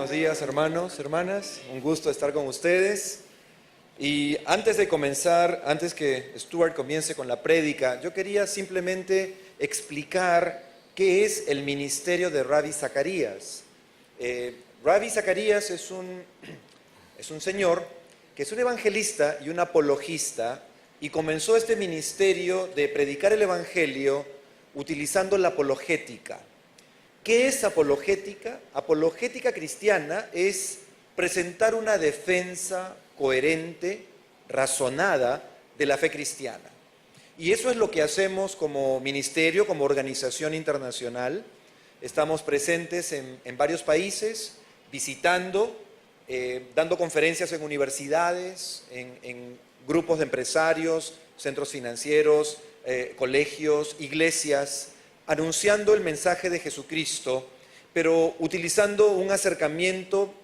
Buenos días, hermanos, hermanas. Un gusto estar con ustedes. Y antes de comenzar, antes que Stuart comience con la prédica, yo quería simplemente explicar qué es el ministerio de Ravi Zacarías. Ravi Zacarías es un señor que es un evangelista y un apologista, y comenzó este ministerio de predicar el evangelio utilizando la apologética. ¿Qué es apologética? Apologética cristiana es presentar una defensa coherente, razonada de la fe cristiana. Y eso es lo que hacemos como ministerio, como organización internacional. Estamos presentes en varios países, visitando, dando conferencias en universidades, en grupos de empresarios, centros financieros, colegios, iglesias, anunciando el mensaje de Jesucristo, pero utilizando un acercamiento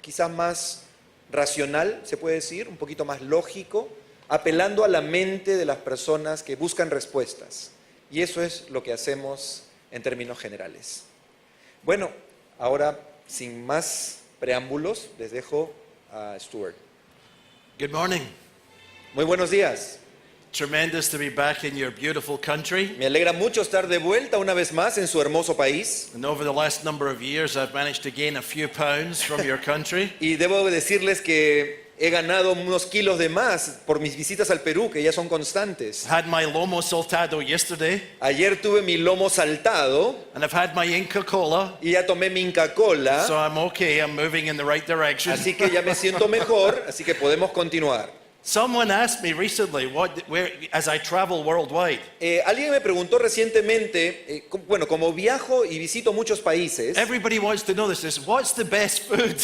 quizás más racional, se puede decir, un poquito más lógico, apelando a la mente de las personas que buscan respuestas. Y eso es lo que hacemos en términos generales. Bueno, ahora, sin más preámbulos, les dejo a Stuart. Good morning. Muy buenos días. Tremendous to be back in your beautiful country. Me alegra mucho estar de vuelta una vez más en su hermoso país. And over the last number of years, I've managed to gain a few pounds from your country. Y debo decirles que he ganado unos kilos de más por mis visitas al Perú, que ya son constantes. Had my lomo saltado yesterday, Ayer tuve mi lomo saltado and I've had my Inca Cola, y ya tomé mi Inca Cola, so I'm okay. I'm moving in the right direction. así que ya me siento mejor, así que podemos continuar. Someone asked me recently, as I travel worldwide, Alguien me preguntó recientemente, bueno, como viajo y visito muchos países, everybody wants to know this, is what's the best food?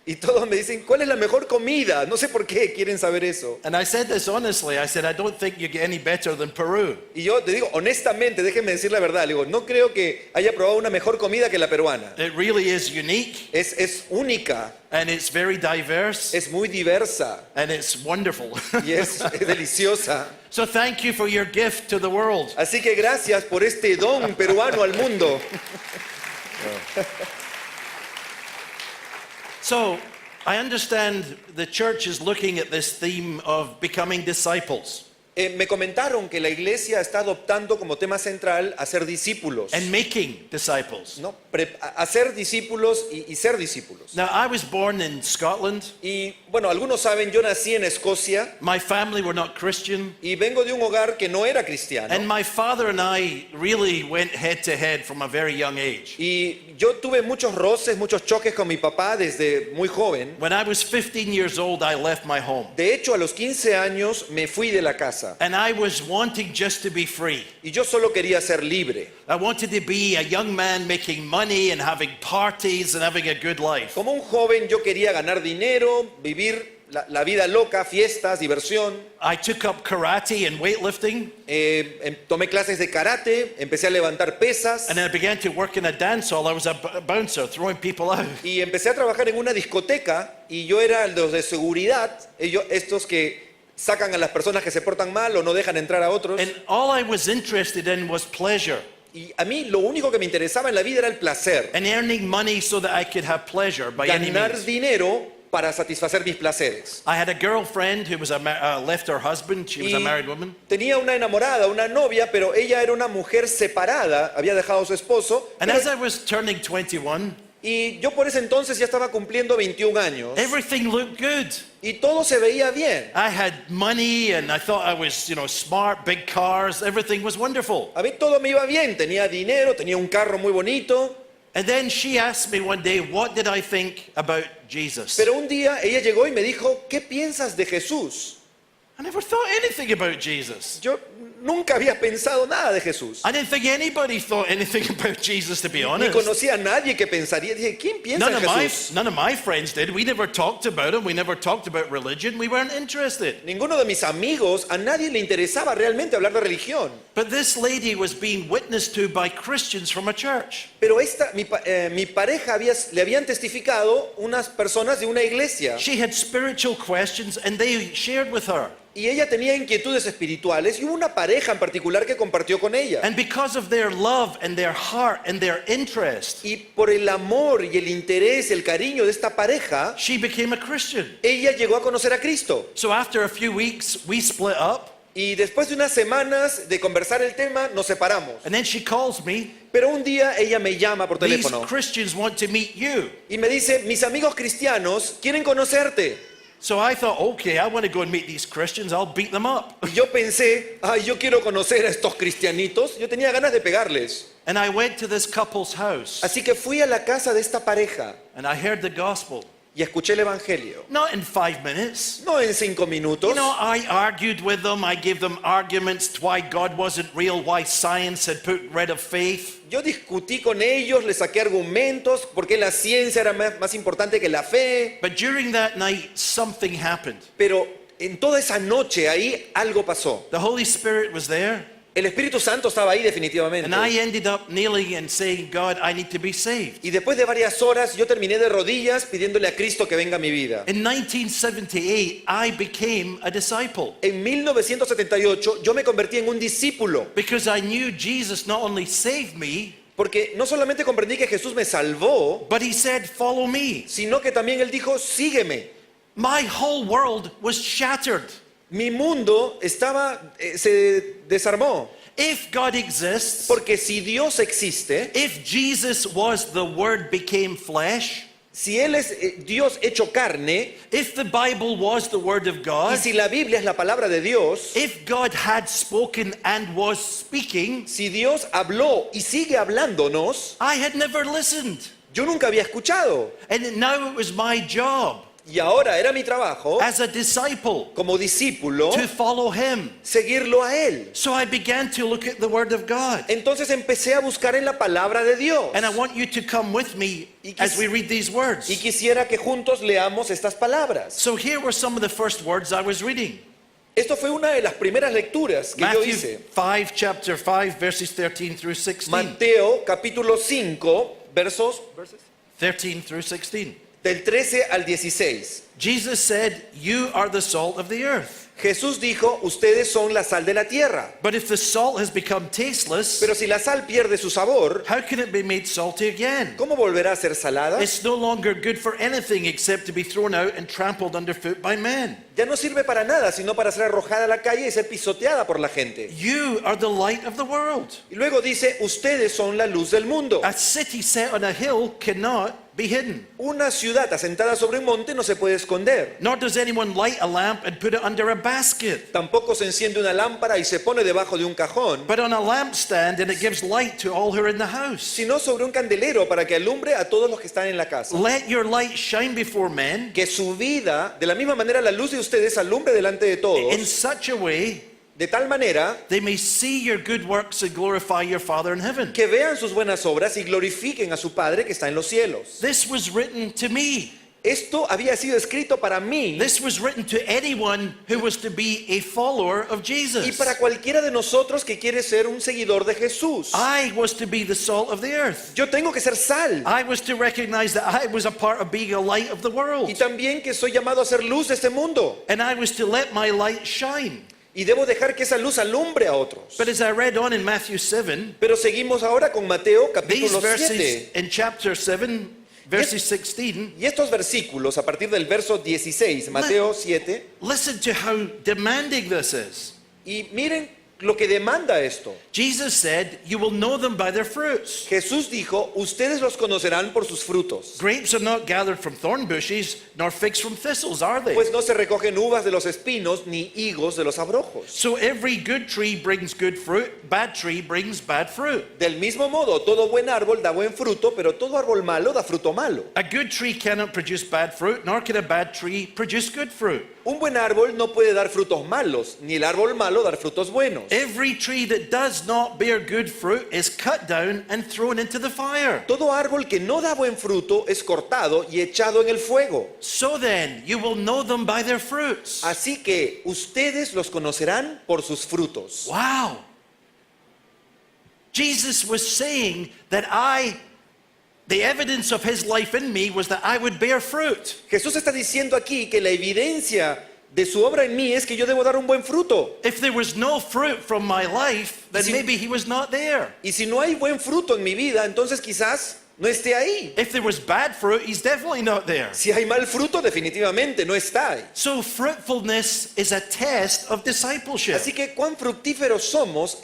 y todos me dicen, ¿cuál es la mejor comida? No sé por qué quieren saber eso. And I said this honestly. I said, I don't think you get any better than Peru. Y yo te digo, honestamente, déjenme decir la verdad, le digo, no creo que haya probado una mejor comida que la peruana. It really is unique, Es única, and it's very diverse, es muy diversa and it's wonderful. y es deliciosa. So thank you for your gift to the world. Así que gracias por este don peruano al mundo. So I understand the church is looking at this theme of becoming disciples Me comentaron que la iglesia está adoptando como tema central hacer discípulos, and making disciples. ¿no? Hacer discípulos y ser discípulos. Now, I was born in Scotland. Y bueno, algunos saben, yo nací en Escocia My family were not Christian, y vengo de un hogar que no era cristiano. and my father and I really went head to head from a very young age. Y yo tuve muchos roces, muchos choques con mi papá desde muy joven. When I was 15 years old, I left my home, De hecho, a los 15 años me fui de la casa and I was wanting just to be free. y yo solo quería ser libre. I wanted to be a young man making money and having parties and having a good life. Como un joven yo quería ganar dinero, vivir la vida loca, fiestas, diversión. I took up karate and weightlifting, Tomé clases de karate, empecé a levantar pesas and then I began to work in a dance hall. I was a bouncer, throwing people out. y empecé a trabajar en una discoteca y yo era los de seguridad, estos que sacan a las personas que se portan mal o no dejan entrar a otros. And all I was interested in was pleasure Y a mí lo único que me interesaba en la vida era el placer, and earning money so that I could have pleasure by any ganar means. dinero para satisfacer mis placeres. I had a girlfriend who was left her husband. She was a married woman. Tenía una enamorada, una novia, pero ella era una mujer separada, había dejado a su esposo. And as I was turning 21, Y yo por ese entonces ya estaba cumpliendo 21 años everything looked good. y todo se veía bien. I had money and I thought I was, smart, big cars. Everything was wonderful. A mí todo me iba bien, tenía dinero, tenía un carro muy bonito. And then she asked me one day, what did I think about Jesus? Pero un día ella llegó y me dijo, ¿qué piensas de Jesús? I never thought anything about Jesus. Yo nunca había pensado nada de Jesús. I didn't think anybody thought anything about Jesus, to be Ni honest. conocía a nadie que pensaría. Dije, ¿quién piensa en Jesús? None of my friends did. We never talked about him. We never talked about religion. We weren't interested. Ninguno de mis amigos, a nadie le interesaba realmente hablar de religión. But this lady was being witnessed to by Christians from a church. Pero mi pareja le habían testificado unas personas de una iglesia. She had spiritual questions and they shared with her. y ella tenía inquietudes espirituales y hubo una pareja en particular que compartió con ella. And because of their love and their heart and their interest, Y por el amor y el interés, el cariño de esta pareja, she became a Christian. ella llegó a conocer a Cristo. So after a few weeks, we split up. Y después de unas semanas de conversar el tema, nos separamos. And then she calls me, Pero un día ella me llama por these teléfono Christians want to meet you. y me dice, mis amigos cristianos quieren conocerte. So I thought, okay, I want to go and meet these Christians. I'll beat them up. Y yo pensé, ay, yo quiero conocer a estos cristianitos. Yo tenía ganas de pegarles. And I went to this couple's house Así que fui a la casa de esta pareja and I heard the gospel. y escuché el evangelio. Not in 5 minutes. No en 5 minutos. You know, I argued with them. I gave them arguments to why God wasn't real, why science had put rid of faith. Yo discutí con ellos, les saqué argumentos, porque la ciencia era más importante que la fe. But during that night, something happened. Pero en toda esa noche ahí algo pasó. The Holy Spirit was there. El Espíritu Santo estaba ahí definitivamente. And I ended up kneeling and saying, God, I need to be saved. Y después de varias horas yo terminé de rodillas pidiéndole a Cristo que venga a mi vida. In 1978, I became a disciple En 1978 yo me convertí en un discípulo, because I knew Jesus not only saved me, porque no solamente comprendí que Jesús me salvó, but he said, follow me. sino que también Él dijo, sígueme. My whole world was shattered. Mi mundo se desarmó, If God exists, porque si Dios existe, if Jesus was the Word became flesh, si Él es Dios hecho carne, if the Bible was the Word of y God, si la Biblia es la palabra de Dios, if God had spoken and was speaking, si Dios habló y sigue hablándonos, I had never listened. yo nunca había escuchado. And now it was my job Y ahora era mi trabajo, as a disciple como discípulo, to follow Him. seguirlo a Él. So I began to look at the Word of God. Entonces empecé a buscar en la palabra de Dios. And I want you to come with me as we read these words. Y quisiera que juntos leamos estas palabras. So here were some of the first words I was reading. Esto fue una de las primeras lecturas que yo Matthew hice. 5, chapter 5, verses 13 through 16. Mateo capítulo 5, versos 13 through 16. del 13 al 16. Jesus said, you are the salt of the earth. Jesús dijo, ustedes son la sal de la tierra. But if the salt has become tasteless, Pero si la sal pierde su sabor, how can it be made salty again? ¿cómo volverá a ser salada? It's no longer good for anything except to be thrown out and trampled underfoot by men. Ya no sirve para nada, sino para ser arrojada a la calle y ser pisoteada por la gente. You are the light of the world. Y luego dice, ustedes son la luz del mundo. A city set on a hill cannot be hidden. Una ciudad asentada sobre un monte no se puede esconder. Nor does anyone light a lamp and put it under a basket, Tampoco se enciende una lámpara y se pone debajo de un cajón, but on a lampstand, and it gives light to all who are in the house. sino sobre un candelero para que alumbre a todos los que están en la casa. Let your light shine before men Que su vida, de la misma manera la luz de ustedes alumbre delante de in todos, such a way de tal manera they may see your good works and glorify your Father in heaven. que vean sus buenas obras y glorifiquen a su Padre que está en los cielos. This was written to me. Esto había sido escrito para mí This was written to anyone who was to be a follower of y Jesus. para cualquiera de nosotros que quiere ser un seguidor de Jesús. I was to be the salt of the earth. Yo tengo que ser sal I was to recognize that I was a part of being a light of the world. y también que soy llamado a ser luz de este mundo. And I was to let my light shine. Y debo dejar que esa luz alumbre a otros. But as I read on in Matthew 7, Pero seguimos ahora con Mateo these capítulo verses 7. in chapter 7, verses 16, Y estos versículos, a partir del verso 16, Mateo 7, listen to how demanding this is. y miren lo que demanda esto. Jesus said, you will know them by their fruits. Jesús dijo, ustedes los conocerán por sus frutos. Grapes are not gathered from thorn bushes, nor figs from thistles, are they? Pues no se recogen uvas de los espinos, ni higos de los abrojos. So every good tree brings good fruit, bad tree brings bad fruit. Del mismo modo, todo buen árbol da buen fruto, pero todo árbol malo da fruto malo. A good tree cannot produce bad fruit, nor can a bad tree produce good fruit. Un buen árbol no puede dar frutos malos, ni el árbol malo dar frutos buenos. Every tree that does not bear good fruit is cut down and thrown into the fire. Todo árbol que no da buen fruto es cortado y echado en el fuego. So then, you will know them by their fruits. Así que ustedes los conocerán por sus frutos. Wow. Jesus was saying that the evidence of his life in me was that I would bear fruit. Jesús está diciendo aquí que la evidencia de su obra en mí es que yo debo dar un buen fruto. If there was no fruit from my life, then Si- maybe he was not there. Y si no hay buen fruto en mi vida, entonces quizás no esté ahí. If there was bad fruit, he's definitely not there. Si hay mal fruto, definitivamente no está ahí. So fruitfulness is a test of discipleship. Así que cuán fructíferos somos,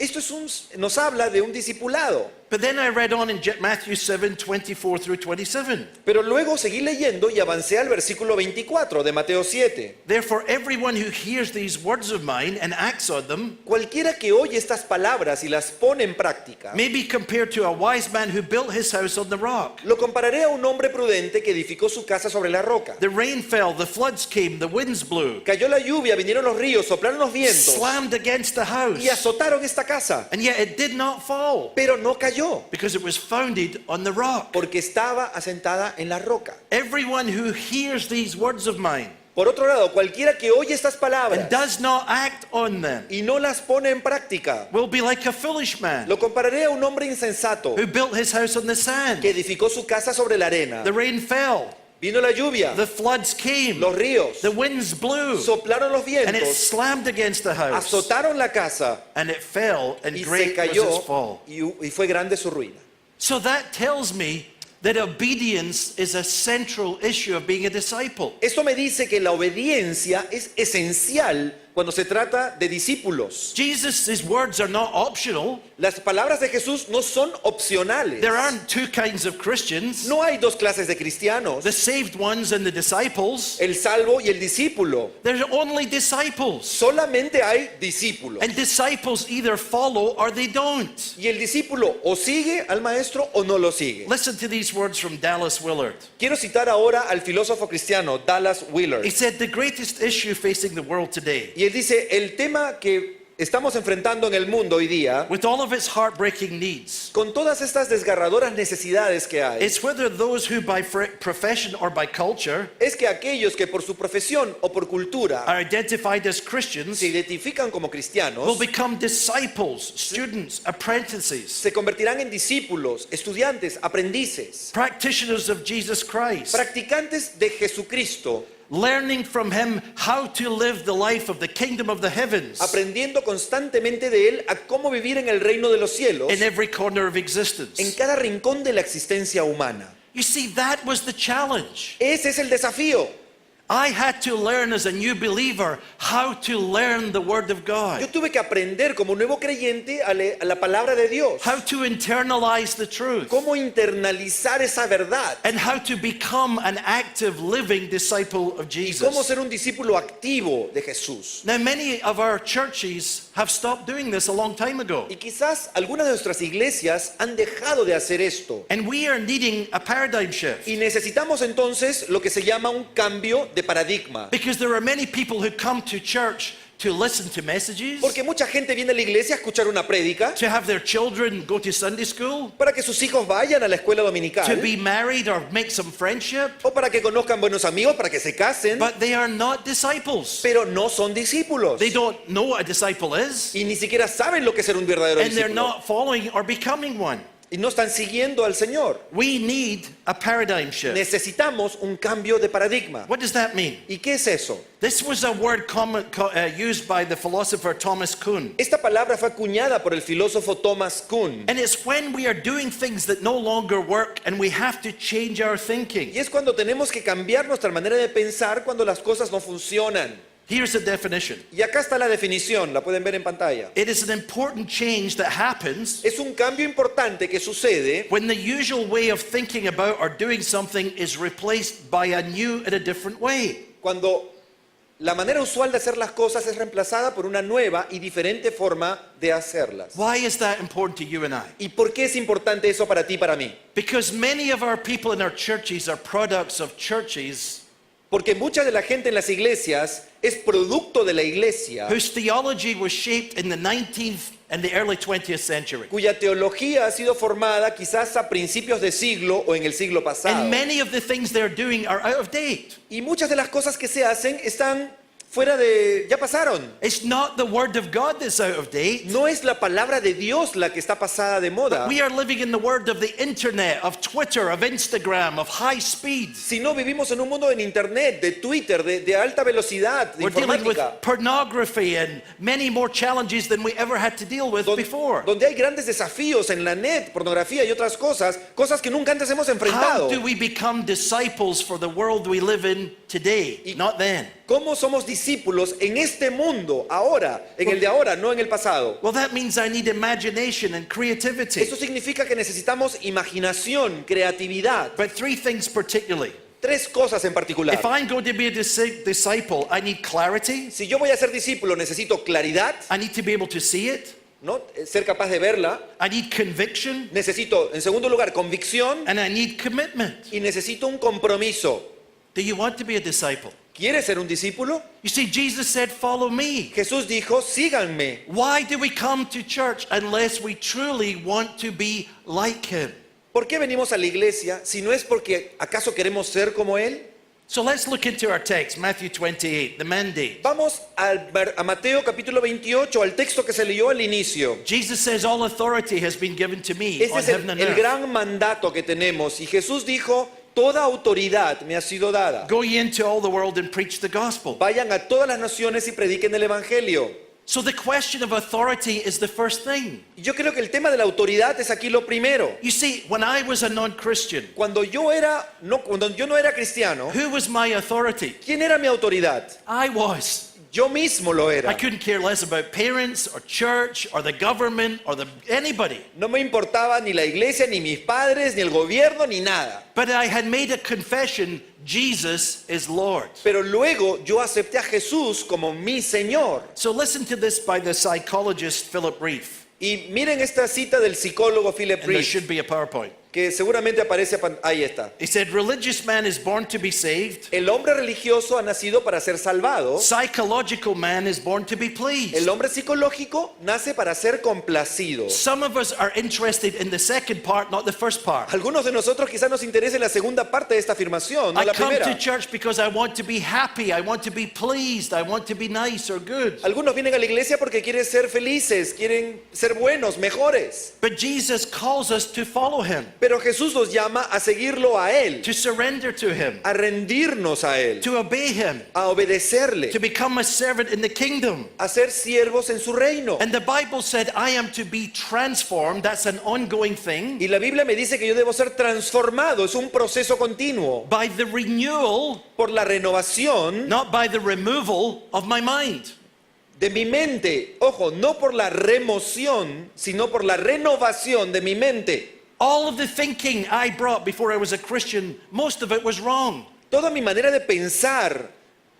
nos habla de un discipulado. But then I read on in Matthew 7:24 through 27. Pero luego seguí leyendo y avancé al versículo 24 de Mateo 7. Therefore, everyone who hears these words of mine and acts on them Cualquiera que oye estas palabras y las pone en práctica, may be compared to a wise man who built his house on the rock. lo compararé a un hombre prudente que edificó su casa sobre la roca. The rain fell, the floods came, the winds blew, Cayó la lluvia, vinieron los ríos, soplaron los vientos slammed against the house, y azotaron esta casa. and yet it did not fall Pero no cayó, because it was founded on the rock. porque estaba asentada en la roca. Everyone who hears these words of mine Por otro lado, cualquiera que oye estas palabras and does not act on them y no las pone en práctica, will be like a foolish man lo compararé a un hombre insensato who built his house on the sand. que edificó su casa sobre la arena. The rain fell, Vino la lluvia, the floods came, los ríos, the winds blew, soplaron los and it vientos, slammed against the house, azotaron la casa and it fell, and y se great was cayó its fall. y fue grande su ruina. So that tells me that obedience is a central issue of being a disciple. Esto me dice que la obediencia es esencial cuando se trata de discípulos. Jesus' words are not optional. Las palabras de Jesús no son opcionales. There aren't two kinds of Christians, No hay dos clases de cristianos, the saved ones and the disciples. el salvo y el discípulo. There's only disciples. Solamente hay discípulos. And disciples either follow or they don't. Y el discípulo o sigue al maestro o no lo sigue. Listen to these words from Dallas Willard. Quiero citar ahora al filósofo cristiano Dallas Willard. He said, the greatest issue facing the world today, Y él dice, el tema que estamos enfrentando en el mundo hoy día, with all of its heartbreaking needs, con todas estas desgarradoras necesidades que hay, is whether those who by profession or by culture es que aquellos que por su profesión o por cultura are identified as Christians se identifican como will cristianos, become disciples, students, apprentices, se convertirán en discípulos, estudiantes, aprendices, practitioners of Jesus Christ, practicantes de Jesucristo, learning from him how to live the life of the kingdom of the heavens aprendiendo constantemente de él a cómo vivir en el reino de los cielos, in every corner of en existence. cada rincón de la existencia humana. You see, that was the challenge. Ese es el desafío. I had to learn as a new believer how to learn the Word of Yo God, tuve que aprender como nuevo creyente a la palabra de Dios, how to internalize the truth, cómo internalizar esa verdad and how to become an active, living disciple of y cómo Jesus. ser un discípulo activo de Jesús. Now, many of our churches have stopped doing this a long time ago, Y quizás algunas de nuestras iglesias han dejado de hacer esto. and we are needing a paradigm shift. Y necesitamos entonces lo que se llama un cambio de paradigma. Because there are many people who come to church to listen to messages, Porque mucha gente viene a la iglesia a escuchar una prédica, to have their children go to Sunday school, para que sus hijos vayan a la escuela to dominical, be married or make some friendship, o para que conozcan buenos amigos, para que se casen, but they are not disciples. pero no son discípulos. They don't know what a disciple is, Y ni siquiera saben lo que es ser un verdadero and they're discípulo. not following or becoming one. Y no están siguiendo al Señor. We need a paradigm shift. Necesitamos un cambio de paradigma. What does that mean? ¿Y qué es eso? This was a word used by the philosopher Thomas Kuhn. Esta palabra fue acuñada por el filósofo Thomas Kuhn. And it's when we are doing things that no longer work and we have to change our thinking. Y es cuando tenemos que cambiar nuestra manera de pensar cuando las cosas no funcionan. Here's a definition. Y acá está la definición, la pueden ver en pantalla. It is an important change that happens Es un cambio importante que sucede when the usual way of thinking about or doing something is replaced by a new and a different way. cuando la manera usual de hacer las cosas es reemplazada por una nueva y diferente forma de hacerlas. Why is that important to you and I? ¿Y por qué es importante eso para ti y para mí? Because many of our people in our churches are products of churches Porque mucha de la gente en las iglesias es producto de la iglesia whose theology was shaped in the 19th and the early 20th century. cuya teología ha sido formada quizás a principios de siglo o en el siglo pasado. And many of the things they're doing are out of date. Y muchas de las cosas que se hacen están fuera de... ya pasaron. It's not the word of God that's out of date. No es la palabra de Dios la que está pasada de moda, We are living in the word of the internet, of Twitter, of Instagram, of high speeds. sino vivimos en un mundo en internet, de Twitter, de alta velocidad, de We're dealing with informática, pornography and many more challenges than we ever had to deal with before. donde hay grandes desafíos en la net, pornografía y otras cosas que nunca antes hemos How enfrentado. do we become disciples for the world we live in today, not then? ¿Cómo somos discípulos en este mundo, ahora, en el de ahora, no en el pasado? Well, that means I need imagination and creativity. Eso significa que necesitamos imaginación, creatividad. But three things particularly. Tres cosas en particular. If I'm going to be a disciple, I need clarity. Si yo voy a ser discípulo, necesito claridad, I need to be able to see it. ¿no? Ser capaz de verla. I need conviction. Necesito, en segundo lugar, convicción And I need commitment. y necesito un compromiso. Do you want to be a disciple? ¿Quieres ser un discípulo? You see, Jesus said, follow me. Jesús dijo, síganme. Why do we come to church unless we truly want to be like him? ¿Por qué venimos a la iglesia si no es porque acaso queremos ser como Él? So let's look into our text, Matthew 28, the mandate. Vamos a Mateo capítulo 28, al texto que se leyó al inicio. Jesus says, all authority has been given to me Este on es heaven and el earth. gran mandato que tenemos. Y Jesús dijo, toda autoridad me ha sido dada. Go ye into all the world and preach the gospel. Vayan a todas las naciones y prediquen el Evangelio. So the question of authority is the first thing. Y yo creo que el tema de la autoridad es aquí lo primero. You see, when I was a non-Christian, Cuando yo no era cristiano, who was my authority? ¿quién era mi autoridad? I was. Yo mismo lo I era. couldn't care less about parents or church or the government or anybody. No me importaba ni la iglesia, ni mis padres, ni el gobierno, ni nada. But I had made a confession, Jesus is Lord. Pero luego yo acepté a Jesús como mi Señor. So listen to this by the psychologist Philip Reef. Y miren esta cita del psicólogo Philip And there Reeve, should be a PowerPoint. que seguramente aparece, ahí está. He said, religious man is born to be saved. El hombre religioso ha nacido para ser salvado. Psychological man is born to be pleased. El hombre psicológico nace para ser complacido. Some of us are interested in the second part, not the first part. Algunos de nosotros quizás nos interese la segunda parte de esta afirmación, no I la come primera. to church because I want to be happy, I want to be pleased, I want to be nice or good. Algunos vienen a la iglesia porque quieren ser felices, quieren ser buenos, mejores. But Jesus calls us to follow him, Pero Jesús nos llama a seguirlo a Él, to surrender to him, a rendirnos a Él, to obey him, a obedecerle, to become a servant in the kingdom. a ser siervos en su reino. And the Bible said, I am to be transformed. That's an ongoing thing. Y la Biblia me dice que yo debo ser transformado, es un proceso continuo, By the renewal, por la renovación not by the removal of my mind. de mi mente. Ojo, no por la remoción, sino por la renovación de mi mente. All of the thinking I brought before I was a Christian, most of it was wrong. Toda mi manera de pensar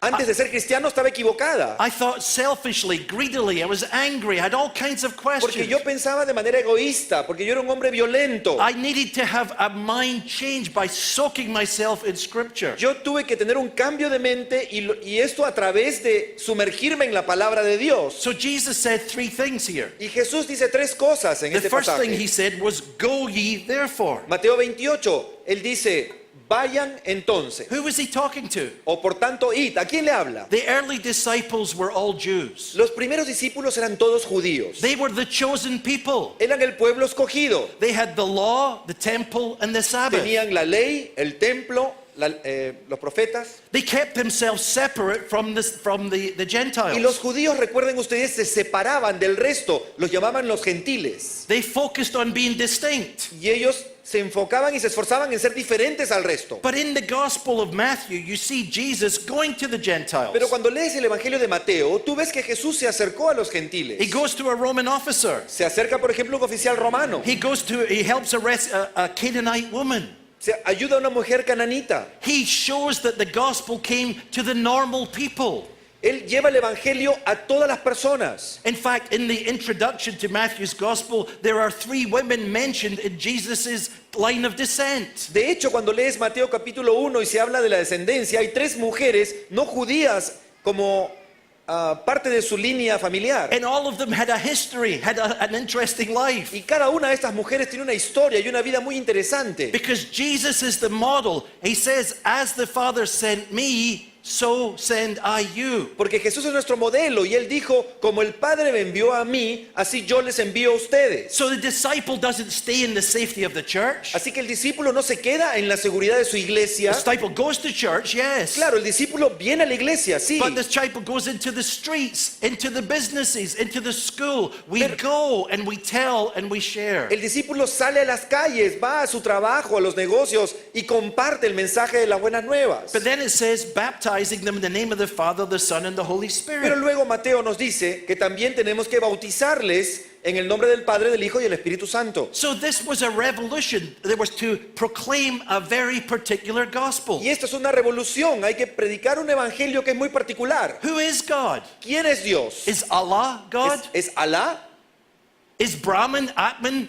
antes de ser cristiano estaba equivocada. I thought selfishly, greedily, I was angry, I had all kinds of Porque questions. yo pensaba de manera egoísta, porque yo era un hombre violento. I needed to have a mind change by soaking myself in Scripture. Yo tuve que tener un cambio de mente y esto a través de sumergirme en la palabra de Dios. So Jesus said three things here. Y Jesús dice tres cosas en The este first thing pasaje. he said was, go ye therefore. Mateo 28, él dice, vayan entonces. Who was he talking to? O por tanto, id. ¿A quién le habla? The early disciples were all Jews. Los primeros discípulos eran todos judíos. They were the chosen people. Eran el pueblo escogido. They had the law, the temple, and the Sabbath. Tenían la ley, el templo, los profetas. They kept themselves separate from the Y Gentiles. los judíos, recuerden ustedes, se separaban del resto. Los llamaban los gentiles. They focused on being distinct. Y ellos se enfocaban y se esforzaban en ser diferentes al resto. But in the Gospel of Matthew, you see Jesus going to the Gentiles. Pero cuando lees el Evangelio de Mateo, tú ves que Jesús se acercó a los gentiles. He goes to a Roman officer. Se acerca, por ejemplo, un oficial romano. He helps arrest a Canaanite woman. Se ayuda a una mujer cananita. He shows that the gospel came to the normal people. Él lleva el Evangelio a todas las personas. In fact, in the introduction to Matthew's gospel, there are three women mentioned in Jesus' line of descent. De hecho, cuando lees Mateo capítulo 1 y se habla de la descendencia, hay tres mujeres no judías como parte de su línea familiar. And all of them had a history, had an interesting life. Y cada una de estas mujeres tiene una historia y una vida muy interesante. Because Jesus is the model. He says, as the Father sent me, so send I you. Porque Jesús es nuestro modelo y Él dijo, como el Padre me envió a mí, así yo les envío a ustedes. So the disciple doesn't stay in the safety of the church. Así que el discípulo no se queda en la seguridad de su iglesia. The disciple goes to church, yes. Claro, el discípulo viene a la iglesia, sí. But the disciple goes into the streets, into the businesses, into the school. We go and we tell and we share. El discípulo sale a las calles, va a su trabajo, a los negocios y comparte el mensaje de las buenas nuevas. But then it says, baptizing them in the name of the Father, the Son, and the Holy Pero Spirit. luego Mateo nos dice que también tenemos que bautizarles en el nombre del Padre, del Hijo y del Espíritu Santo. So this was a revolution. There was to proclaim a very particular gospel. Y esto es una revolución, hay que predicar un evangelio que es muy particular. Who is God? ¿Quién es Dios? Is Allah God? ¿Es Alá? Is Brahman, Atman,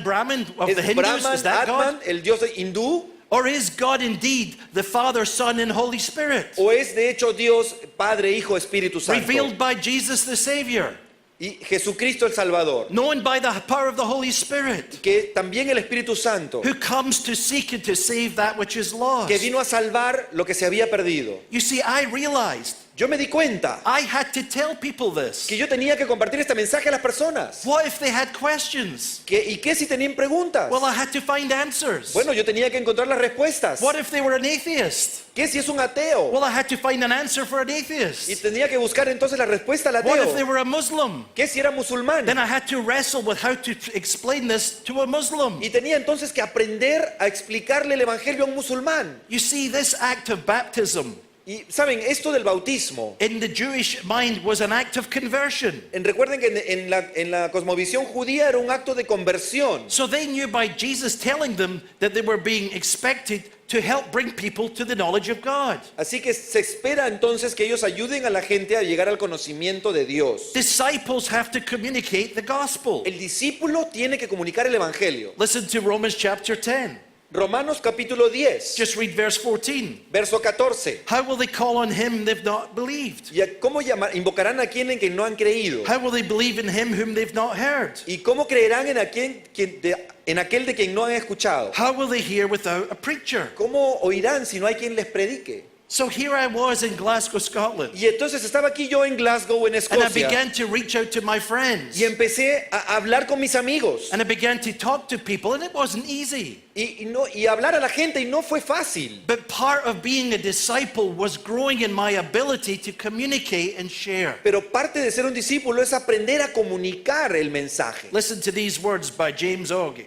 Brahman of ¿Es the Hindus? Brahman, Is that Atman, God? el Dios hindú? Or is God indeed the Father, Son, and Holy Spirit? ¿O es de hecho Dios, Padre, Hijo, Espíritu Santo? Revealed by Jesus the Savior. Y Jesucristo el Salvador. Known by the power of the Holy Spirit. Que también el Espíritu Santo, Who comes to seek and to save that which is lost. que vino a salvar lo que se había perdido. You see, I realized Yo me di cuenta I had to tell people this. que yo tenía que compartir este mensaje a las personas. What if they had questions? ¿Y qué si tenían preguntas? Well, I had to find answers. Bueno, yo tenía que encontrar las respuestas. What if they were an atheist? ¿Qué si es un ateo? Well, I had to find an answer for an Y atheist. tenía que buscar entonces la respuesta al What if they ateo. were a Muslim? ¿Qué si era musulmán? Then I had to wrestle with how to explain this to a Muslim. Y tenía entonces que aprender a explicarle el evangelio a un musulmán. You see, this act of baptism Y saben, esto del bautismo, in the Jewish mind was an act of conversion. recuerden que en la cosmovisión judía era un acto de conversión. So they knew by Jesus telling them that they were being expected to help bring people to the knowledge of God. Así que se espera entonces que ellos ayuden a la gente a llegar al conocimiento de Dios. Disciples have to communicate the gospel. El discípulo tiene que comunicar el evangelio. Listen to Romans chapter 10. Romanos capítulo 10, Just read verse 14. verso 14. How will they call on him they've not believed? ¿Y cómo invocarán a quien en quien no han creído? How will they believe in him whom they've not heard? ¿Y cómo creerán en aquel de quien no han escuchado? How will they hear without a preacher? ¿Cómo oirán si no hay quien les predique? So here I was in Glasgow, Scotland, Y entonces estaba aquí yo en Glasgow, en and I Escocia, began to reach out to my friends, y empecé a hablar con mis amigos and I began to talk to people, and it wasn't easy. y hablar a la gente y no fue fácil. But part of being a disciple was growing in my ability to communicate and share. Pero parte de ser un discípulo es aprender a comunicar el mensaje. Listen to these words by James Ogie.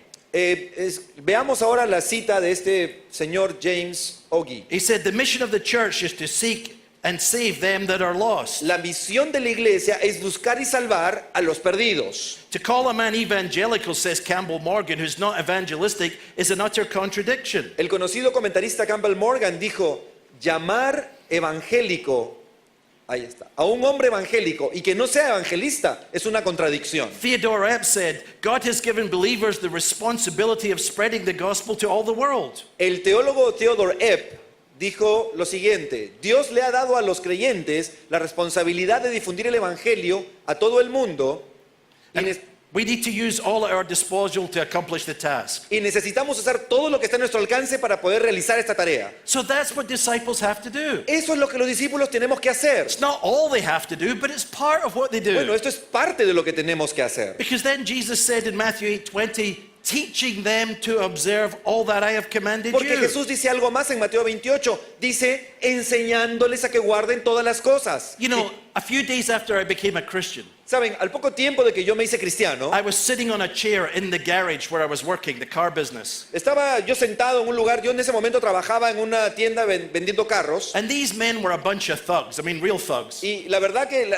Veamos ahora la cita de este señor James Ogie. He said, the mission of the church is to seek and save them that are lost. La misión de la iglesia es buscar y salvar a los perdidos. To call a man evangelical, says Campbell Morgan, who's not evangelistic, is an utter contradiction. El conocido comentarista Campbell Morgan dijo, llamar evangélico, ahí está, a un hombre evangélico y que no sea evangelista es una contradicción. Theodore Epp said, God has given believers the responsibility of spreading the gospel to all the world. El teólogo Theodore Epp dijo lo siguiente: Dios le ha dado a los creyentes la responsabilidad de difundir el evangelio a todo el mundo We need to use all at our disposal to accomplish the task. y necesitamos hacer todo lo que está a nuestro alcance para poder realizar esta tarea. So that's what disciples have to do. Eso es lo que los discípulos tenemos que hacer. It's not all they have to do, but it's part of what they do. Bueno, esto es parte de lo que tenemos que hacer. Because then Jesus said in Matthew 8:20, teaching them to observe all that I have commanded Porque you. Jesús dice algo más en Mateo 28, dice, enseñándoles a que guarden todas las cosas. You know, a few days after I became a Christian, Saben, al poco tiempo de que yo me hice cristiano, I was sitting on a chair in the garage where I was working, the car business. estaba yo sentado en un lugar, yo en ese momento trabajaba en una tienda vendiendo carros, And these men were a bunch of thugs, I mean real thugs. y la verdad que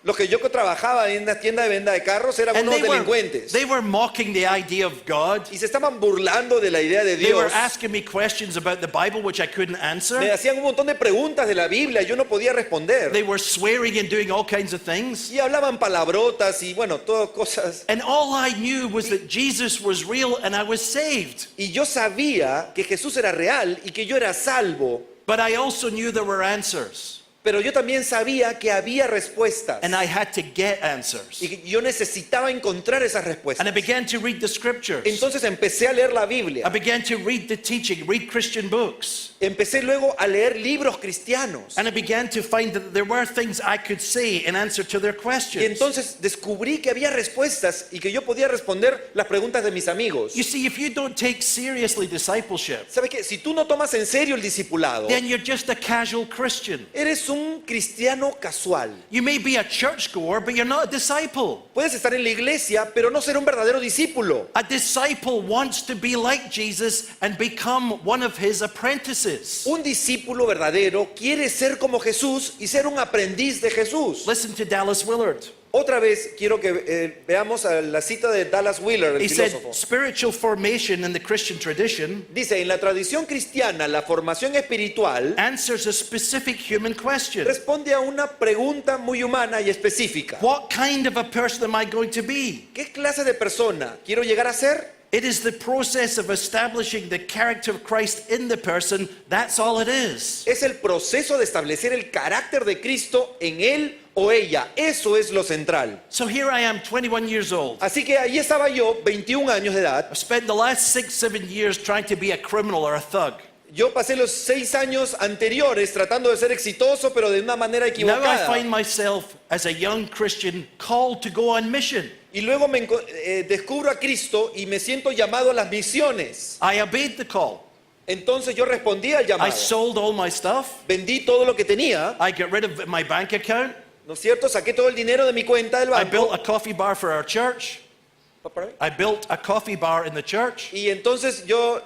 los que yo trabajaba en una tienda de venta de carros eran And unos delincuentes. they were mocking the idea of God. Y se estaban burlando de la idea de They were Dios. asking me questions about the Bible which I couldn't Me answer. hacían un montón de preguntas de la Biblia, yo no podía responder. They were swearing and doing all kinds of things. Y hablaban palabrotas y bueno, todas cosas. And all I knew was that Jesus was real and I was saved. Y yo sabía que Jesús era real y que yo era salvo. But I also knew there were answers. Pero yo también sabía que había respuestas. and I had to get answers. Y que yo necesitaba encontrar esas respuestas. And I began to read the scriptures. Entonces empecé a leer la I Biblia. began to read the teaching, read Christian books. Empecé luego a leer libros cristianos. And I began to find that there were things I could say in answer to their Y questions. entonces descubrí que había respuestas y que yo podía responder las preguntas de mis amigos. You see, if you don't take seriously discipleship, ¿Sabes qué? Si tú no tomas en serio el discipulado, then you're just a casual Christian. eres un cristiano casual. You may be a churchgoer, but you're not a disciple. Puedes estar en la iglesia, pero no ser un verdadero discípulo. A disciple wants to be like Jesus and become one of his apprentices. Un discípulo verdadero quiere ser como Jesús y ser un aprendiz de Jesús. Listen to Dallas Willard. Otra vez quiero que veamos a la cita de Dallas Willard, el He said, filósofo. spiritual formation in the Christian tradition Dice, en la tradición cristiana, la formación espiritual answers a specific human question. responde a una pregunta muy humana y específica. What kind of a person am I going to be? ¿Qué clase de persona quiero llegar a ser? It is the process of establishing the character of Christ in the person. That's all it is. Es el proceso de establecer el carácter de Cristo en él o ella. Eso es lo central. So here I am, 21 years old. Así que ahí estaba yo, 21 años de edad. I've spent the last 6-7 years trying to be a criminal or a thug. Yo pasé los 6 años anteriores tratando de ser exitoso, pero de una manera Now I equivocada. find myself as a young Christian called to go on mission. Y luego descubro a Cristo y me siento llamado a las misiones. I obeyed the call. Entonces yo respondí al I llamado. sold all my stuff. Vendí todo lo que tenía, I got rid of my bank account. ¿no es cierto? Saqué todo el dinero de mi cuenta del I built banco. a coffee bar for our church. I built a coffee bar in the church. Y entonces yo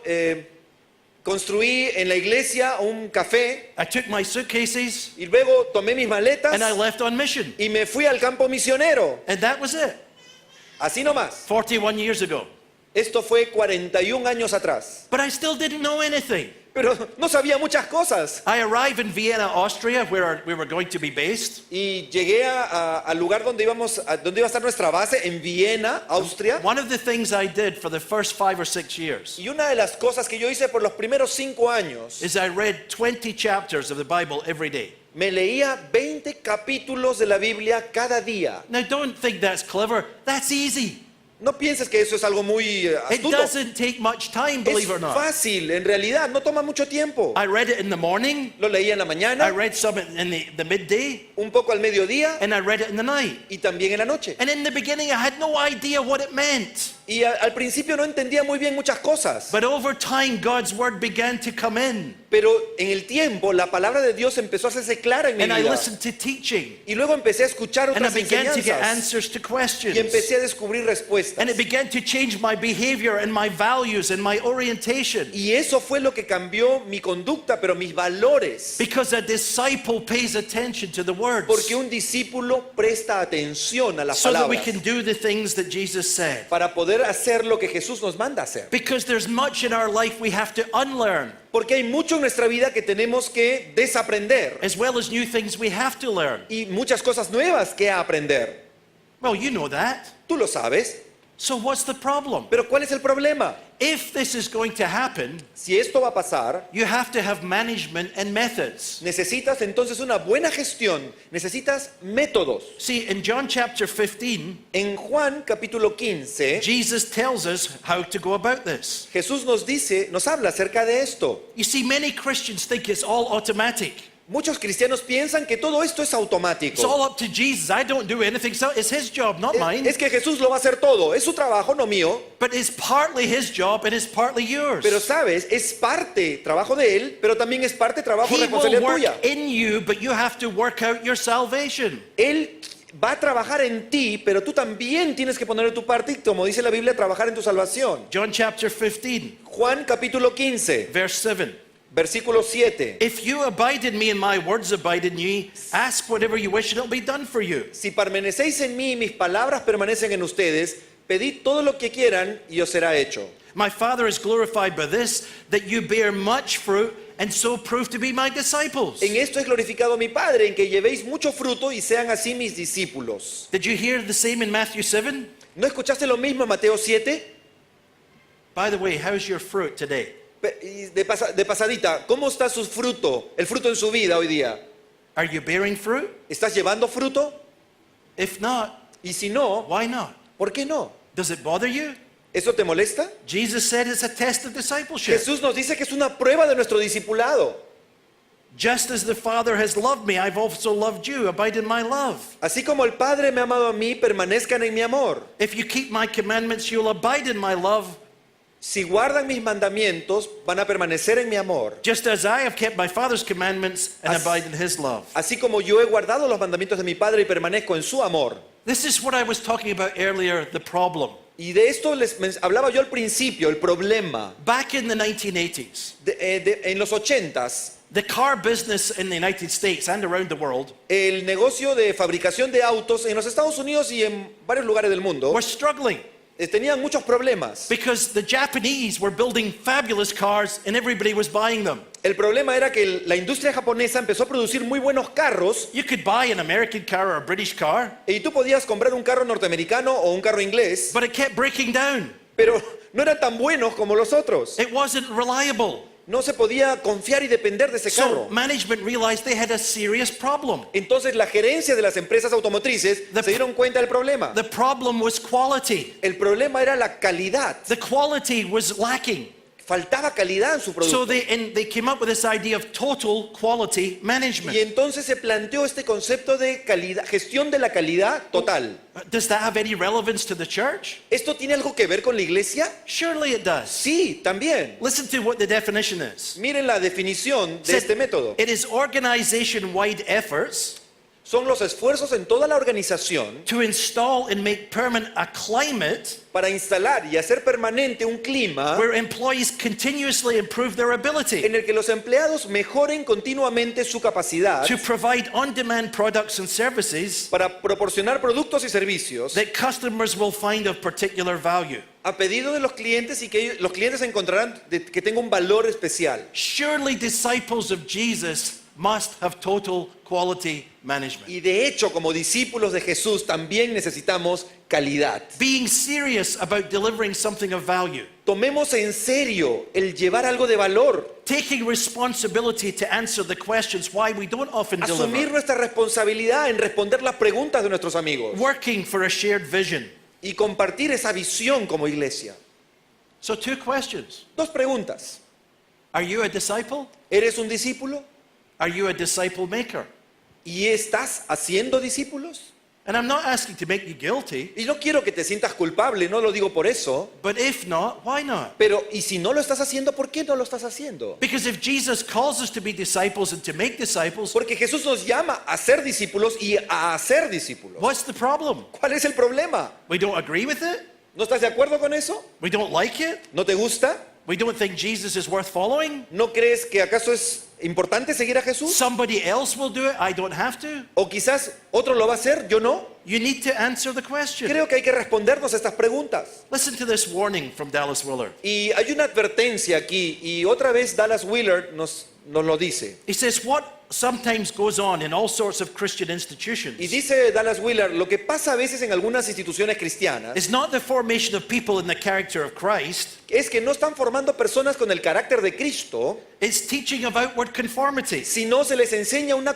construí en la iglesia un café I took my suitcases y luego tomé mis maletas and I left on mission. y me fui al campo misionero. And that was it. Así nomás. 41 years ago. Esto fue 41 años atrás. But I still didn't know anything. Pero no sabía muchas cosas. I arrived in Vienna, Austria, where we were going to be based. Y llegué al lugar donde donde iba a estar nuestra base, en Viena, Austria. One of the things I did for the first 5 or 6 years Y una de las cosas que yo hice por los primeros 5 años, is I read 20 chapters of the Bible every day. me leía 20 capítulos de la Biblia cada día. Now don't think that's clever. That's easy. No pienses que eso es algo muy It astuto. doesn't take much time, Es believe it or not. fácil, en realidad, no toma mucho tiempo. I read it in the morning, Lo leía en la I mañana, read some in the midday, un poco al mediodía and I read it in the night. y también en la noche. And in the beginning, I had no idea what it meant. Y al principio no entendía muy bien muchas cosas, But over time, God's word began to come in. pero en el tiempo la palabra de Dios empezó a hacerse clara en mi And I vida. listened to teaching. Y luego empecé a escuchar And I otras began to get enseñanzas answers to y questions. empecé a descubrir respuestas. And it began to change my behavior and my values and my orientation. Y eso fue lo que cambió mi conducta, pero mis valores. Because a disciple pays attention to the words. Porque un discípulo presta atención a las So that we palabras can do the things that Jesus said. para poder hacer lo que Jesús nos manda hacer. Because there's much in our life we have to unlearn, Porque hay mucho en nuestra vida que tenemos que desaprender as well as new things we have to learn. y muchas cosas nuevas que aprender. Well, you know that. Tú lo sabes, So what's the problem? pero ¿cuál es el problema? If this is going to happen, Si esto va a pasar, you have to have management and methods. necesitas entonces una buena gestión, necesitas métodos. See, in John chapter 15, En Juan capítulo 15, Jesus tells us how to go about this. Jesús nos habla acerca de esto. You see, many Christians think it's all automatic. Muchos cristianos piensan que todo esto es automático. It's all up to Jesus. I don't do anything. So it's his job, not mine. Es que Jesús lo va a hacer todo, es su trabajo, no mío. But it's partly his job and it's partly yours. Pero sabes, es parte trabajo de él, pero también es parte trabajo He will responsabilidad work tuya. in you, but you have to work out your salvation. Él va a trabajar en ti, pero tú también tienes que poner de tu parte, y como dice la Biblia, trabajar en tu salvación. John chapter 15, Juan capítulo 15, verse 7. versículo 7. If you abide in me and my words abide in you, ask whatever you wish and it'll be done for you. Si permanecéis en mí y mis palabras permanecen en ustedes, pedid todo lo que quieran y os será hecho. My Father is glorified by this, that you bear much fruit and so prove to be my disciples. En esto es glorificado mi Padre, en que llevéis mucho fruto y sean así mis discípulos. Did you hear the same in Matthew 7? ¿No escuchaste lo mismo en Mateo 7? By the way, how's your fruit today? Y de pasadita, ¿cómo está su fruto, el fruto en su vida hoy día? Are you bearing fruit? ¿Estás llevando fruto? If not, Y si no, why not? ¿por qué no? Does it bother you? ¿Eso te molesta? Jesus said it's a test of discipleship. Jesús nos dice que es una prueba de nuestro discipulado. Just as the Father has loved me, I've also loved you. Abide in my love. Así como el Padre me ha amado a mí, permanezcan en mi amor. If you keep my commandments, you'll abide in my love, Si guardan mis mandamientos, van a permanecer en mi amor. just as I have kept my Father's commandments and As- abide in his love. Así como yo he guardado los mandamientos de mi Padre y permanezco en su amor. This is what I was talking about earlier, the problem. Y de esto hablaba yo al principio, el problema. Back in the 1980s, En los 80s, the car business in the United States and around the world el negocio de fabricación de autos en los Estados Unidos y en varios lugares del mundo were struggling tenían muchos problemas. because the Japanese were building fabulous cars and everybody was buying them. El problema era que la industria japonesa empezó a producir muy buenos carros You could buy an American car or a British car, y tú podías comprar un carro norteamericano o un carro inglés, but it kept breaking down. pero no eran tan buenos como los otros. It wasn't reliable. No se podía confiar y depender de ese So carro. management realized they had a serious problem. Entonces la gerencia de las empresas automotrices se dieron cuenta del problema. The problem was quality. El problema era la calidad. The quality was lacking. Faltaba calidad en su So producto. they came up with this idea of total quality Y management. entonces se planteó este concepto de calidad, gestión de la calidad total. Does that have any relevance to the church? ¿Esto tiene algo que ver con la iglesia? Surely it does. Sí, también. Listen to what the definition is. Miren la definición de Said, este método. it is organization-wide efforts Son los esfuerzos en toda la organización to install and make permanent a climate para instalar y hacer permanente un clima where employees continuously improve their ability en el que los empleados mejoren continuamente su capacidad to provide on-demand products and services para proporcionar productos y servicios that customers will find of particular value. a pedido de los clientes y que los clientes encontrarán que tenga un valor especial. Surely disciples of Jesus must have total quality management. Y de hecho, como discípulos de Jesús, también necesitamos calidad. Being serious about delivering something of value. Tomemos en serio el llevar algo de valor, Taking responsibility to answer the questions why we don't often asumir deliver. nuestra responsabilidad en responder las preguntas de nuestros amigos Working for a shared vision. y compartir esa visión como iglesia. So 2 questions. Dos preguntas. Are you a disciple? ¿Eres un discípulo? Are you a disciple maker? ¿Y estás haciendo discípulos? And I'm not asking to make you guilty, Y no quiero que te sientas culpable, no lo digo por eso, but if not, why not? pero ¿y si no lo estás haciendo, por qué no lo estás haciendo? Because if Jesus calls us to be disciples and to make disciples, Porque Jesús nos llama a ser discípulos y a hacer discípulos. what's the problem? ¿Cuál es el problema? We don't agree with it? ¿No estás de acuerdo con eso? We don't like it? ¿No te gusta? We don't think Jesus is worth following? ¿No crees que acaso es importante seguir a Jesús? Somebody else will do it, I don't have to? ¿O quizás otro lo va a hacer, yo no? You need to answer the question. Creo que hay que respondernos a estas preguntas. Listen to this warning from Dallas Willard. Y hay una advertencia aquí, y otra vez Dallas Willard nos lo dice. He says, what sometimes goes on in all sorts of Christian institutions Y dice Dallas Willard, lo que pasa a veces en algunas instituciones cristianas is not the formation of people in the character of Christ, es que no están formando personas con el carácter de Cristo, it's teaching of outward conformity. sino se les enseña una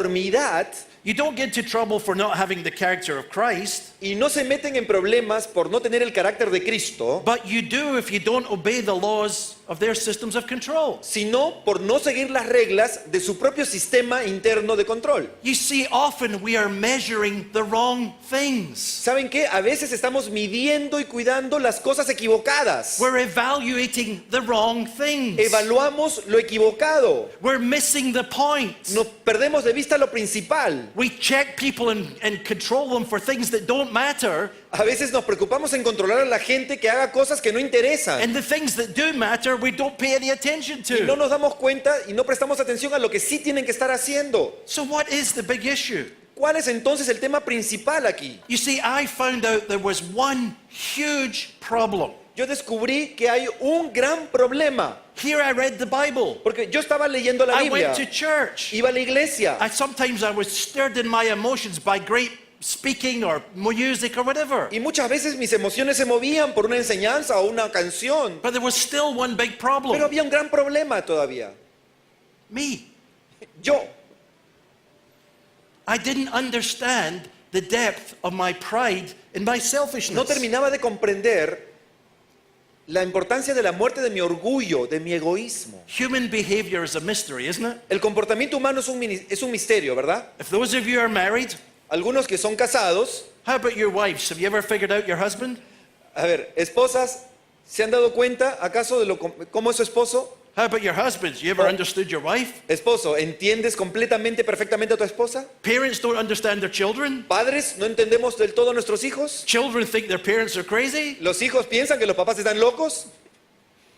conformidad You don't get into trouble for not having the character of Christ, y no se meten en problemas por no tener el carácter de Cristo, but you do if you don't obey the laws of their systems of control. sino por no seguir las reglas de su propio sistema interno de control. You see, often we are measuring the wrong things. ¿Saben qué? A veces estamos midiendo y cuidando las cosas equivocadas. We're evaluating the wrong things. Evaluamos lo equivocado. We're missing the point. Nos perdemos de vista lo principal. We check people and control them for things that don't matter, A veces nos preocupamos en controlar a la gente que haga cosas que no interesan. and the things that do matter we don't pay any attention Y no to. nos damos cuenta y no prestamos atención a lo que sí tienen que estar haciendo. So what is the big issue? ¿Cuál es entonces el tema principal aquí? You see, I found out there was one huge problem. Yo descubrí que hay un gran problema. Here I read the Bible. Porque yo estaba leyendo la I Biblia. went to church. Iba a la iglesia. Sometimes I was stirred in my emotions by great speaking or music or whatever. Y muchas veces mis emociones se movían por una enseñanza o una canción. But there was still one big Pero problem. había un gran problema todavía. Me. Yo. I didn't understand the depth of my pride and my No selfishness. terminaba de comprender la importancia de la muerte de mi orgullo, de mi egoísmo. Human behavior is a mystery, isn't it? El comportamiento humano es un misterio, ¿verdad? If those of you are married, Algunos que son casados, how about your wives? Have you ever figured out your husband? a ver, esposas, ¿se han dado cuenta acaso de cómo es su esposo? How about your husbands? You ever Oh. understood your wife? Esposo, ¿entiendes completamente, perfectamente a tu esposa? Parents don't understand their children. Padres, ¿no entendemos del todo a nuestros hijos? Children think their parents are crazy. ¿Los hijos piensan que los papás están locos?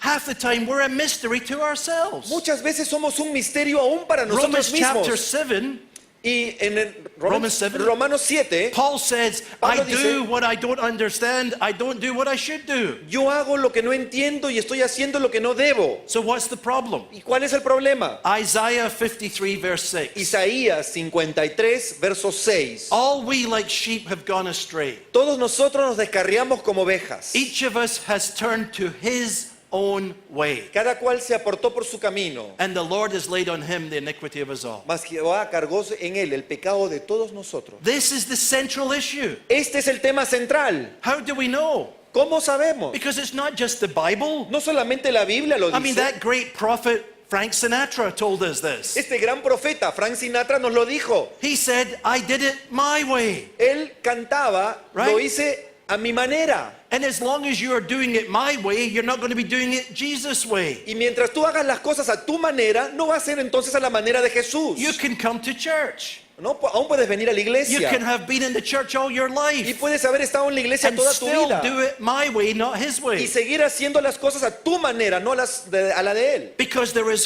Half the time we're a mystery to ourselves. Muchas veces somos un misterio aún para nosotros Romans chapter mismos. 7, Y en el Romans 7. Romanos 7, Paul says, I Pablo dice, do what I don't understand. I don't do what I should do. yo hago lo que no entiendo y estoy haciendo lo que no debo. So what's the problem? ¿Y cuál es el problema? Isaiah 53 verse 6. Isaías 53, verso 6. All we like sheep have gone astray. Todos nosotros nos descarriamos como ovejas. Each of us has turned to his own way. Cada cual se aportó por su camino. And the Lord has laid on him the iniquity of us all. Mas Jehová cargó en él el pecado de todos nosotros. This is the central issue. Este es el tema central. How do we know? ¿Cómo sabemos? Because it's not just the Bible. No solamente la Biblia lo I mean, dice. that great prophet Frank Sinatra told us this. Este gran profeta, Frank Sinatra, nos lo dijo. He said, I did it my way. Él cantaba, Right. lo hice a mi manera. And as long as you are doing it my way, you're not going to be doing it Jesus' way. Y mientras tú hagas las cosas a tu manera, no va a ser entonces a la manera de Jesús. You can come to church. No, aún puedes venir a la You iglesia. can have been in the church all your Y life puedes haber estado en la iglesia and toda tu still vida. do it my way, not his Y way. seguir haciendo las cosas a tu manera, no a la de él. Because there is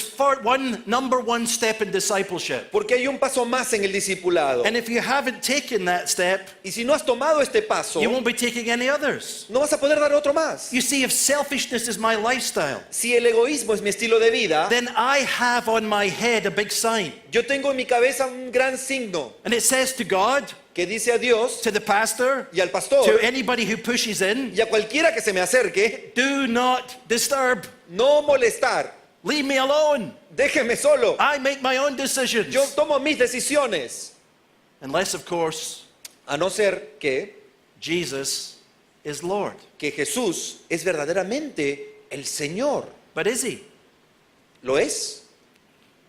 number one step in discipleship. Porque hay un paso más en el discipulado. And if you haven't taken that step, Y si no has tomado este paso, you won't be taking any others. no vas a poder dar otro más. You see, if selfishness is my lifestyle, Si el egoísmo es mi estilo de vida, then I have on my head a big sign. yo tengo en mi cabeza un gran signo And it says to God, que dice a Dios to the pastor, y al pastor to anybody who pushes in, y a cualquiera que se me acerque, do not disturb. no molestar, Leave me alone. déjeme solo. I make my own decisions. Yo tomo mis decisiones. Unless, of course, A no ser que Jesus is Lord. Jesús es verdaderamente el Señor. But is he? ¿Lo es?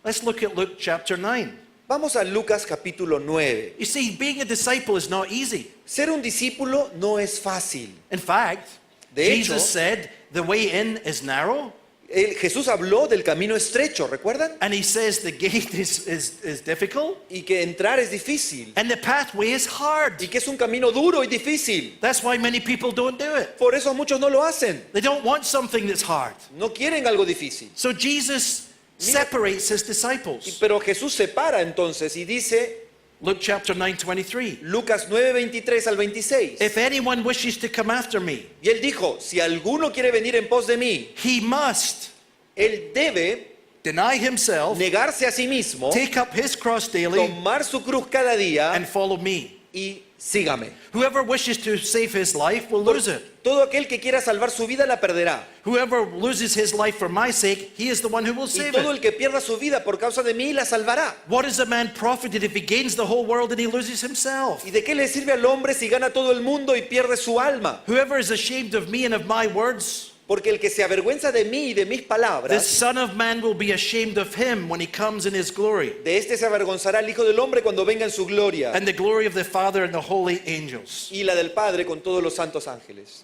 Let's look at Luke chapter 9. Vamos a Lucas capítulo 9. You see, being a disciple is not easy. Ser un discípulo no es fácil. In fact, De Jesus hecho, said the way in is narrow, Jesús habló del camino estrecho, ¿recuerdan? and he says the gate is difficult, Y que entrar es difícil. and the pathway is hard. Y que es un camino duro y difícil. That's why many people don't do it. Por eso muchos no lo hacen. They don't want something that's hard. No quieren algo difícil. So Jesus separates his disciples. Pero Jesús se para entonces y dice, Luke chapter 9:23. Lucas 9, 23 al 26. If anyone wishes to come after me, Y él dijo, si alguno quiere venir en pos de mí, he must él debe deny himself, negarse a sí mismo, take up his cross daily, tomar su cruz cada día and follow me. y sígame. Whoever wishes to save his life will lose it. Todo aquel que quiera salvar su vida la perderá. Whoever loses his life for my sake, he is the one who will Y save todo it. el que pierda su vida por causa de mí la salvará. What is a man profited if he gains the whole world and he loses himself? ¿Y de qué le sirve al hombre si gana todo el mundo y pierde su alma? Whoever is ashamed of me and of my words, Porque el que se avergüenza de mí y de mis the palabras, Son of Man will be ashamed of him when he comes in his glory, de este se avergonzará el Hijo del Hombre cuando venga en su gloria. and the glory of the Father and the holy angels. Y la del Padre con todos los santos ángeles.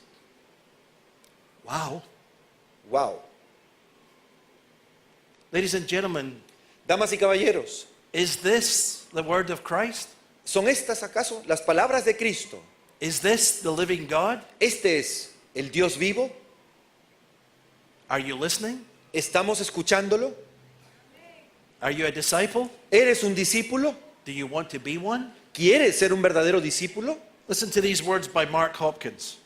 Wow. Wow. Ladies and gentlemen, Damas y caballeros, is this the word of Christ? ¿son estas acaso las palabras de Cristo? Is this the living God? ¿Este es el Dios vivo? Are you listening? ¿Estamos escuchándolo? Are you a disciple? ¿Eres un discípulo? Do you want to be one? ¿Quieres ser un verdadero discípulo? Listen to these words by Mark Hopkins.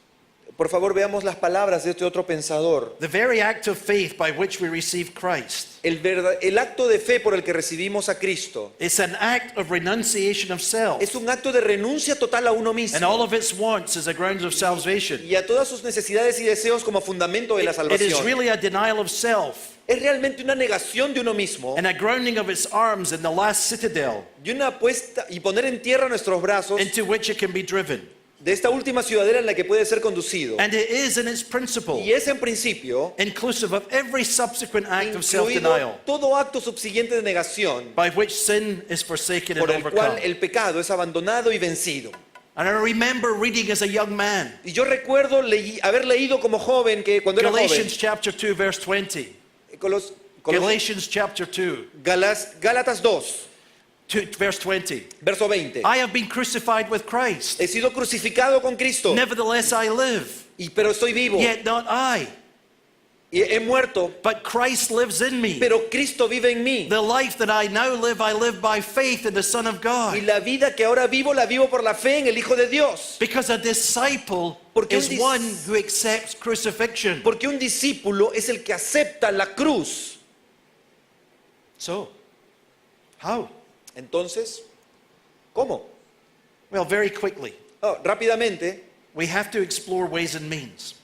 Por favor, veamos las palabras de este otro pensador. The very act of faith by which we receive Christ El acto de fe por el que recibimos a Cristo is an act of renunciation of self, es un acto de renuncia total a uno and mismo all of its wants as a ground of salvation. y a todas sus necesidades y deseos como fundamento de la It is salvación. really a denial of self. es realmente una negación de uno mismo and a grounding of its arms in the last citadel y una puesta y poner en tierra nuestros brazos into which it can be driven. de esta última ciudadela en la que puede ser conducido. And it is in its principle Y es en principio inclusive of every subsequent act of incluido self-denial todo acto subsiguiente de negación by which sin is forsaken and por el cual overcome. el pecado es abandonado y vencido. And I remember reading as a young man, Y yo recuerdo haber leído como joven, que cuando era joven, Galatians chapter 2 verse 20. Galatians chapter 2, Gálatas 2, verse 20. verso 20. I have been crucified with Christ. He sido crucificado con Cristo, Nevertheless I live, pero estoy vivo. yet not I, Y he muerto, but Christ lives in me. pero Cristo vive en mí. The life that I now live, I live by faith in the Son of Y God. la vida que ahora vivo, la vivo por la fe en el Hijo de Dios. Because a disciple Porque is un one who accepts crucifixion. Porque un discípulo es el que acepta la cruz. So, how? Entonces, ¿cómo? Well, very quickly, Rápidamente, we have to explore ways and means.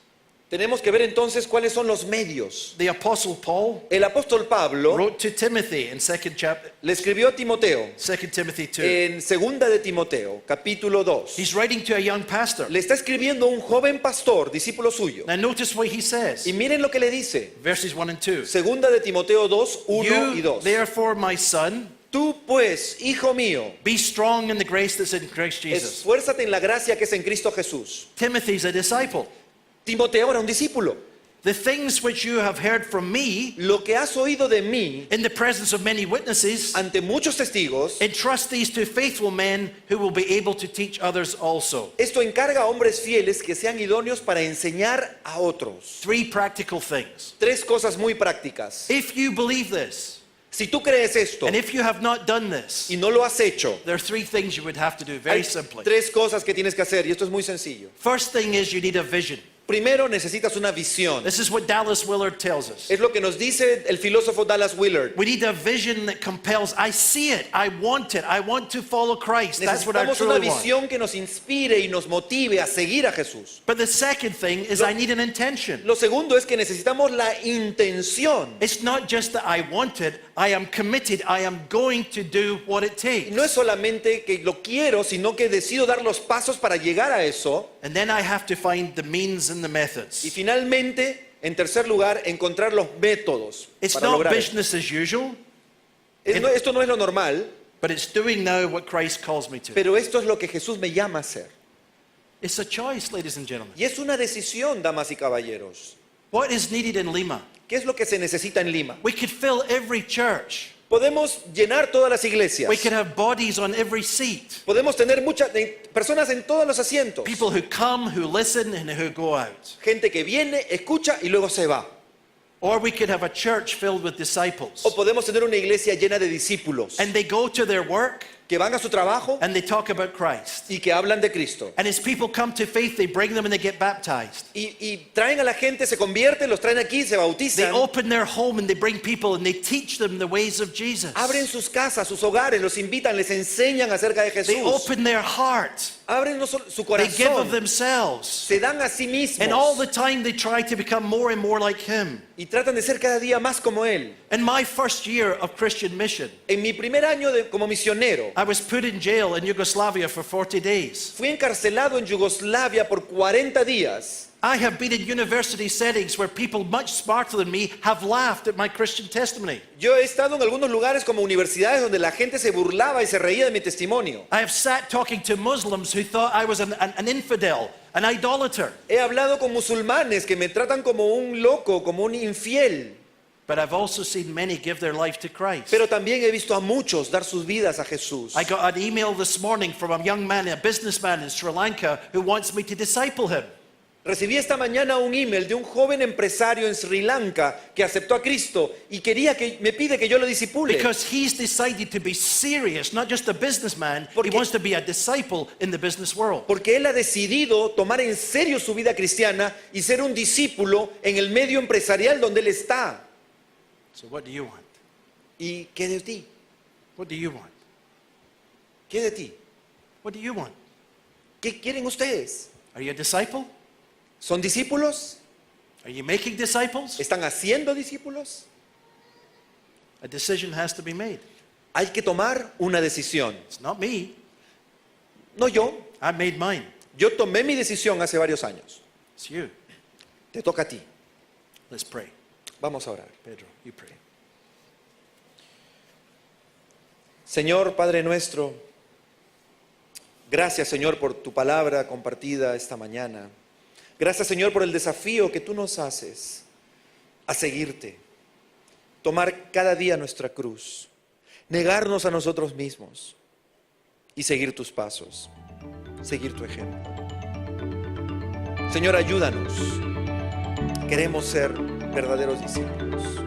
tenemos que ver entonces cuáles son los medios. The Apostle Paul El apóstol Pablo wrote to Timothy in 2 le escribió a Timoteo Timothy 2. en segunda de Timoteo, capítulo 2. He's writing to a young pastor. Le está escribiendo a un joven pastor, discípulo suyo. Now notice what he says. Y miren lo que le dice. Verses 1 and 2. Segunda de Timoteo 2, 1 y You, 2. therefore, my son, Tú pues, hijo mío, be strong in the grace that's in Christ Jesus. esfuérzate en la gracia que es en Cristo Jesús. Timothy's a disciple. Timoteo era un discípulo. The things which you have heard from me Lo que has oído de mí in the presence of many witnesses, ante muchos testigos, entrust these to faithful men who will be able to teach others also. esto encarga a hombres fieles que sean idóneos para enseñar a otros. 3 practical things. 3 cosas muy prácticas. If you believe this, Si tú crees esto and if you have not done this, y no lo has hecho, there are 3 things you would have to do very hay simply. 3 cosas que tienes que hacer y esto es muy sencillo. First thing is you need a vision. Primero necesitas una visión. This is what Dallas Willard tells us. Es lo que nos dice el filósofo Dallas Willard. We need a vision that compels. I see it. I want it. I want to follow Christ. That's what I Necesitamos una truly want. visión que nos inspire y nos motive a seguir a Jesús. But the second thing is I need an intention. Lo segundo es que necesitamos la intención. It's not just that I want it. I am committed. I am going to do what it Y takes. no es solamente que lo quiero, sino que decido dar los pasos para llegar a eso. And then I have to find the means and the Y methods. finalmente, en tercer lugar, encontrar los métodos It's para not lograr eso. business as usual, Esto no es lo normal, but it's doing now what Christ calls me to. pero esto es lo que Jesús me llama a hacer. It's a choice, ladies and gentlemen. Y es una decisión, damas y caballeros. What is needed in Lima? ¿Qué es lo que se necesita en Lima? We could fill every church. Podemos llenar todas las iglesias. We could have bodies on every seat. Podemos tener muchas personas en todos los asientos. People who come, who listen, and who go out. Gente que viene, escucha y luego se va. Or we could have a church filled with disciples. O podemos tener una iglesia llena de discípulos And they go to their work que van a su trabajo and they talk about Christ. y que hablan de Cristo. And as people come to faith, they bring them and they get baptized. Y traen a la gente, se convierten, los traen aquí, se They bautizan. open their home and they bring people and they teach them the ways of Jesus. Abren sus casas, sus hogares, los invitan, les enseñan acerca de They Jesús. open their heart. Abren no solo su They give of corazón, themselves. se dan a sí And all mismos the time they try to become more and more like Him. y tratan de ser cada día más como Él. In my first year of Christian mission, En mi primer año como misionero, I was put in jail in Yugoslavia for 40 days. fui encarcelado en Yugoslavia por 40 días. I have been in university settings where people much smarter than me have laughed at my Christian testimony. Yo he estado en algunos lugares como universidades donde la gente se burlaba y se reía de mi testimonio. I have sat talking to Muslims who thought I was an infidel, an idolater. He hablado con musulmanes que me tratan como un loco, como un infiel. But I've also seen many give their life to Christ. Pero también he visto a muchos dar sus vidas a Jesús. I got an email this morning from a young man, a businessman in Sri Lanka, who wants me to disciple him. Recibí esta mañana un email de un joven empresario en Sri Lanka que aceptó a Cristo y me pide que yo lo disipule. Because he's decided to be serious, not just a businessman, he wants to be a disciple in the business world. Porque él ha decidido tomar en serio su vida cristiana y ser un discípulo en el medio empresarial donde él está. So what do you want? ¿Y qué de ti? What do you want? ¿Qué de ti? What do you want? ¿Qué quieren ustedes? Are you a disciple? ¿Son discípulos? Are you making disciples? ¿Están haciendo discípulos? A decision has to be made. Hay que tomar una decisión. It's not me. No yo. I made mine. Yo tomé mi decisión hace varios años. It's you. Te toca a ti. Let's pray. Vamos a orar. Pedro, you pray. Señor Padre nuestro, gracias Señor por tu palabra compartida esta mañana. Gracias Señor por el desafío que tú nos haces a seguirte, tomar cada día nuestra cruz, negarnos a nosotros mismos y seguir tus pasos, seguir tu ejemplo. Señor, ayúdanos. Queremos ser verdaderos discípulos.